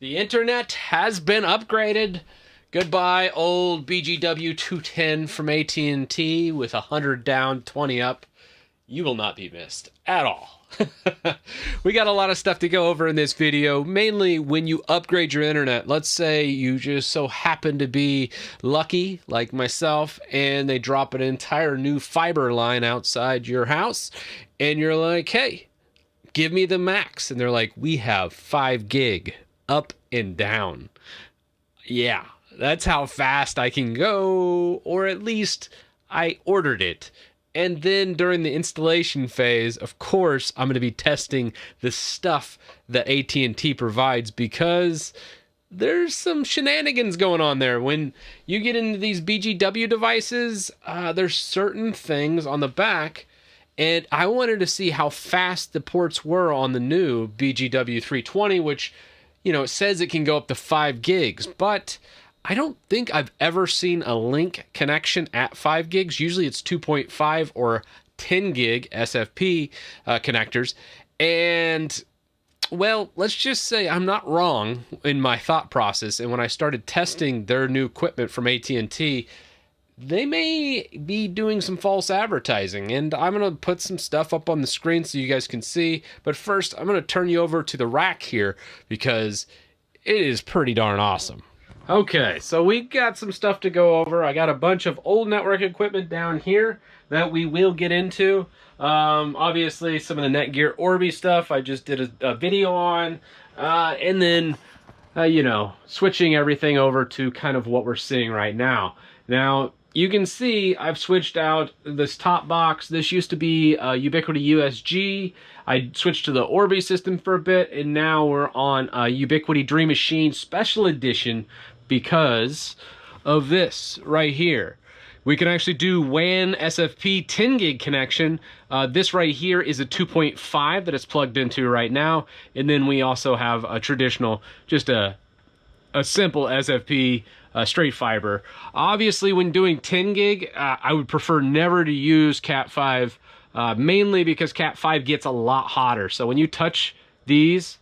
The internet has been upgraded. Goodbye, old BGW 210 from AT&T with 100 down, 20 up. You will not be missed at all. We got a lot of stuff to go over in this video, mainly when you upgrade your internet. Let's say you just so happen to be lucky, like myself, and they drop an entire new fiber line outside your house, and you're like, hey, give me the max. And they're like, we have 5 gig up and down. Yeah, that's how fast I can go, or at least I ordered it. And then during the installation phase, of course, I'm going to be testing the stuff that AT&T provides, because there's some shenanigans going on there. When you get into these BGW devices, there's certain things on the back, and I wanted to see how fast the ports were on the new BGW 320, which, you know, it says it can go up to 5 gigs, but I don't think I've ever seen a link connection at 5 gigs. Usually it's 2.5 or 10 gig SFP connectors. And, well, let's just say I'm not wrong in my thought process. And when I started testing their new equipment from AT&T, they may be doing some false advertising, and I'm going to put some stuff up on the screen so you guys can see. But first, I'm going to turn you over to the rack here, because it is pretty darn awesome. Okay, so we got some stuff to go over. I got a bunch of old network equipment down here that we will get into. Obviously, some of the Netgear Orbi stuff I just did a video on, and then, you know, switching everything over to kind of what we're seeing right now. Now, you can see I've switched out this top box. This used to be Ubiquiti USG. I switched to the Orbi system for a bit, and now we're on Ubiquiti Dream Machine Special Edition because of this right here. We can actually do WAN SFP 10 gig connection. This right here is a 2.5 that it's plugged into right now. And then we also have a traditional, just a simple SFP straight fiber. Obviously, when doing 10 gig, I would prefer never to use Cat 5, mainly because Cat 5 gets a lot hotter. So when you touch these,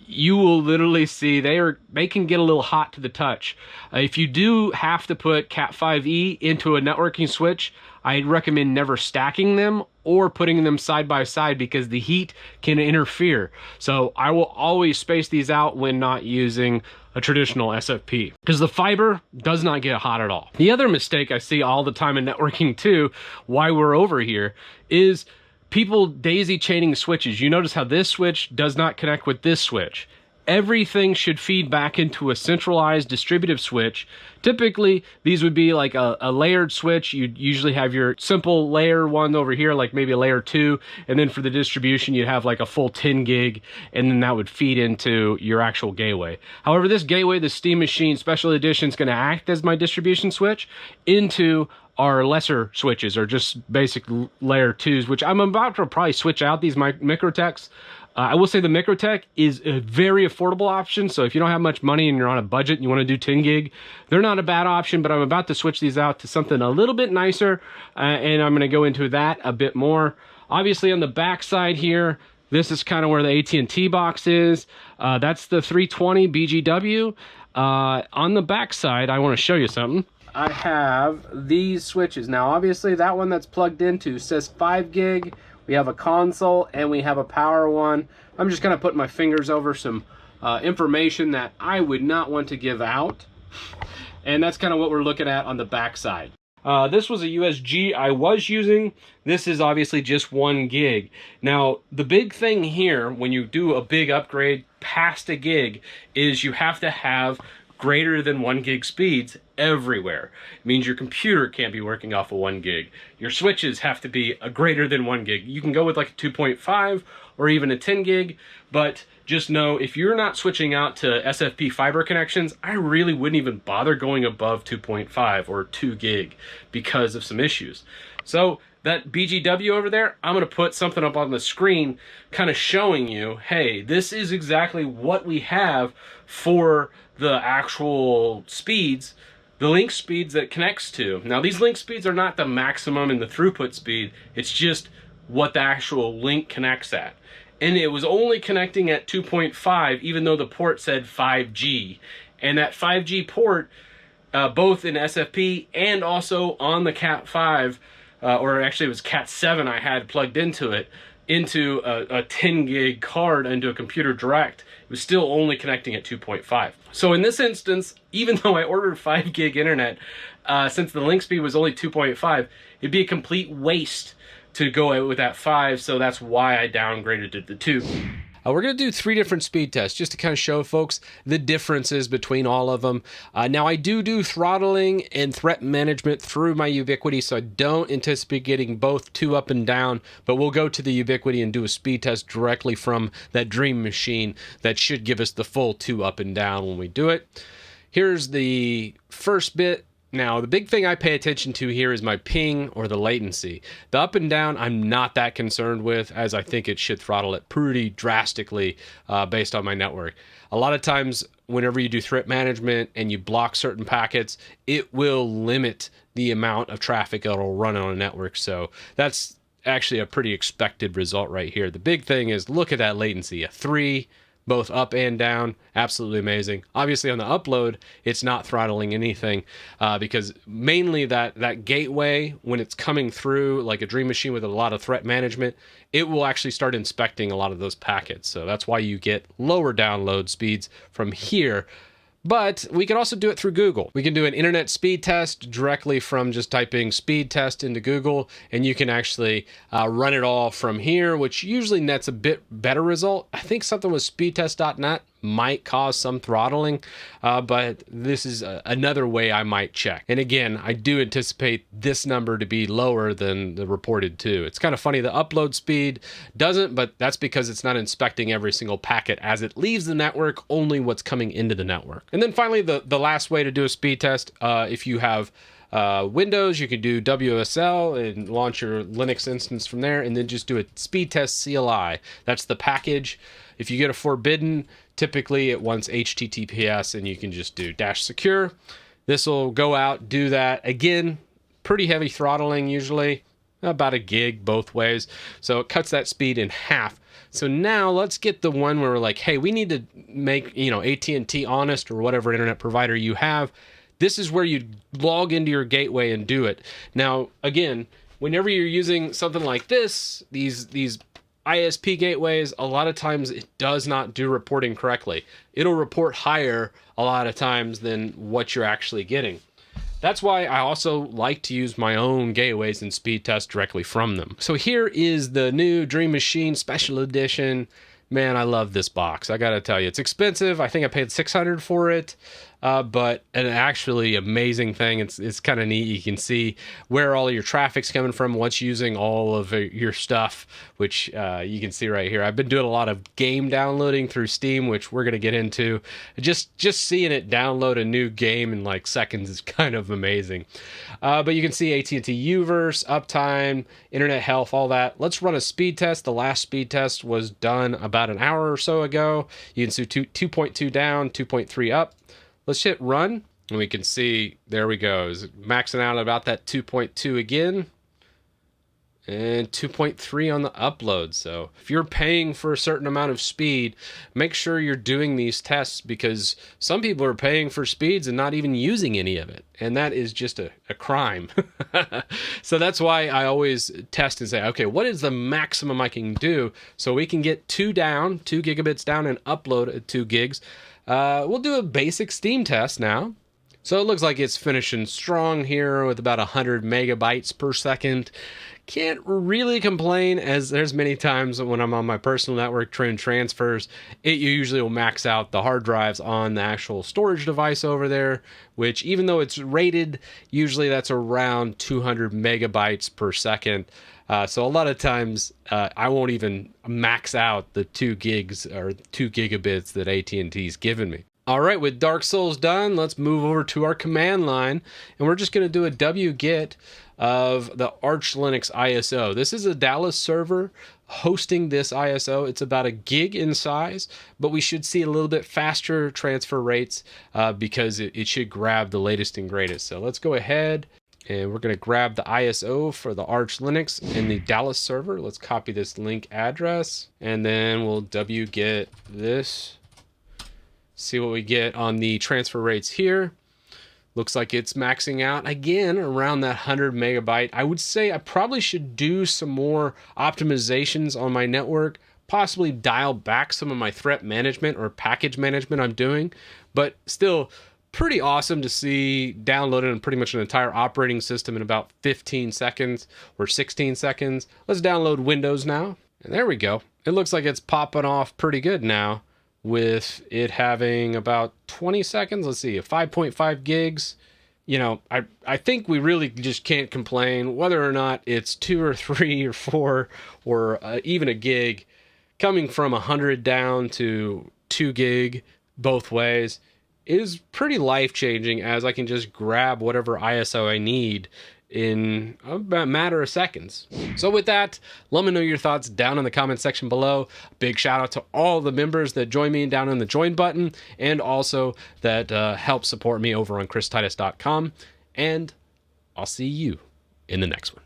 you will literally see they can get a little hot to the touch. If you do have to put Cat 5e into a networking switch, I'd recommend never stacking them or putting them side by side, because the heat can interfere. So I will always space these out when not using a traditional SFP, because the fiber does not get hot at all. The other mistake I see all the time in networking too, why we're over here, is people daisy chaining switches. You notice how this switch does not connect with this switch. Everything should feed back into a centralized distributive switch. Typically, these would be like a layered switch. You'd usually have your simple layer one over here, like maybe a layer 2, and then for the distribution, you'd have like a full 10 gig, and then that would feed into your actual gateway. However, this gateway, the Steam Machine Special Edition, is going to act as my distribution switch into our lesser switches, or just basic layer 2s, which I'm about to probably switch out these Microtechs. I will say the Microtech is a very affordable option, so if you don't have much money and you're on a budget and you want to do 10 gig, they're not a bad option, but I'm about to switch these out to something a little bit nicer, and I'm going to go into that a bit more. Obviously, on the back side here, this is kind of where the AT&T box is. That's the 320 BGW. On the back side, I want to show you something. I have these switches. Now, obviously, that one that's plugged into says 5 gig. We have a console and we have a power one. I'm just kind of putting my fingers over some information that I would not want to give out. And that's kind of what we're looking at on the back side. This was a USG I was using. This is obviously just 1 gig. Now, the big thing here when you do a big upgrade past a gig is you have to have greater than 1 gig speeds everywhere. It means your computer can't be working off of 1 gig. Your switches have to be a greater than 1 gig. You can go with like a 2.5 or even a 10 gig, but just know if you're not switching out to SFP fiber connections, I really wouldn't even bother going above 2.5 or 2 gig because of some issues. So that BGW over there, I'm going to put something up on the screen kind of showing you, hey, this is exactly what we have for the actual speeds, the link speeds that it connects to. Now, these link speeds are not the maximum in the throughput speed. It's just what the actual link connects at. and it was only connecting at 2.5, even though the port said 5G. And that 5G port, both in SFP and also on the Cat 5, or actually it was Cat 7 I had plugged into it, into a 10 gig card into a computer direct, it was still only connecting at 2.5. So in this instance, even though I ordered 5 gig internet, since the link speed was only 2.5, it'd be a complete waste to go with that 5, so that's why I downgraded to the 2. We're going to do 3 different speed tests just to kind of show folks the differences between all of them. Now, I do throttling and threat management through my Ubiquiti, so I don't anticipate getting both 2 up and down, but we'll go to the Ubiquiti and do a speed test directly from that Dream machine that should give us the full 2 up and down when we do it. Here's the first bit. Now, the big thing I pay attention to here is my ping or the latency. The up and down, I'm not that concerned with, as I think it should throttle it pretty drastically based on my network. A lot of times, whenever you do threat management and you block certain packets, it will limit the amount of traffic it'll run on a network. So that's actually a pretty expected result right here. The big thing is, look at that latency, a 3, both up and down, absolutely amazing. Obviously on the upload, it's not throttling anything because mainly that gateway, when it's coming through like a Dream machine with a lot of threat management, it will actually start inspecting a lot of those packets. So that's why you get lower download speeds from here. But we can also do it through Google. We can do an internet speed test directly from just typing speed test into Google, and you can actually run it all from here, which usually nets a bit better result. I think something with speedtest.net might cause some throttling, but this is another way I might check. And again, I do anticipate this number to be lower than the reported 2. It's kind of funny, the upload speed doesn't, but that's because it's not inspecting every single packet as it leaves the network, only what's coming into the network. And then finally, the last way to do a speed test, if you have Windows, you can do WSL and launch your Linux instance from there, and then just do a speed test CLI. That's the package. If you get a forbidden, typically it wants HTTPS, and you can just do -secure. This will go out, do that. Again, pretty heavy throttling usually, about a gig both ways. So it cuts that speed in half. So now let's get the one where we're like, hey, we need to make, AT&T honest, or whatever internet provider you have. This is where you log into your gateway and do it. Now, again, whenever you're using something like this, these ISP gateways, a lot of times it does not do reporting correctly. It'll report higher a lot of times than what you're actually getting. That's why I also like to use my own gateways and speed test directly from them. So here is the new Dream Machine Special Edition. Man, I love this box. I gotta tell you, it's expensive. I think I paid $600 for it, but an actually amazing thing. It's kind of neat. You can see where all your traffic's coming from, what's using all of your stuff, which you can see right here. I've been doing a lot of game downloading through Steam, which we're gonna get into. Just seeing it download a new game in like seconds is kind of amazing. But you can see AT&T Uverse, uptime, internet health, all that. Let's run a speed test. The last speed test was done about an hour or so ago. You can see 2.2 down, 2.3 up. Let's hit run, and we can see, there we go. Is maxing out at about that 2.2 again, and 2.3 on the upload. So if you're paying for a certain amount of speed, make sure you're doing these tests, because some people are paying for speeds and not even using any of it. And that is just a crime. So that's why I always test and say, okay, what is the maximum I can do so we can get 2 gigabits down and upload at 2 gigs. We'll do a basic Steam test now. So it looks like it's finishing strong here with about 100 megabytes per second. Can't really complain, as there's many times when I'm on my personal network trying transfers, it usually will max out the hard drives on the actual storage device over there, which even though it's rated, usually that's around 200 megabytes per second. So a lot of times I won't even max out the 2 gigs or 2 gigabits that AT&T's given me. All right, with Dark Souls done, let's move over to our command line, and we're just going to do a wget of the Arch Linux ISO. This is a Dallas server hosting this ISO. It's about a gig in size, but we should see a little bit faster transfer rates because it should grab the latest and greatest. So let's go ahead And we're going to grab the ISO for the Arch Linux and the Dallas server. Let's copy this link address, and then we'll wget this. See what we get on the transfer rates here. Looks like it's maxing out again around that 100 megabyte. I would say I probably should do some more optimizations on my network, possibly dial back some of my threat management or package management I'm doing, but still pretty awesome to see downloading pretty much an entire operating system in about 15 seconds or 16 seconds. Let's download Windows now. And there we go. It looks like it's popping off pretty good now with it having about 20 seconds. Let's see, 5.5 gigs. You know, I think we really just can't complain whether or not it's 2 or 3 or 4 or even a gig coming from 100 down to 2 gig both ways is pretty life-changing, as I can just grab whatever ISO I need in a matter of seconds. So with that, let me know your thoughts down in the comment section below. Big shout out to all the members that join me down in the join button, and also that help support me over on christitus.com. And I'll see you in the next one.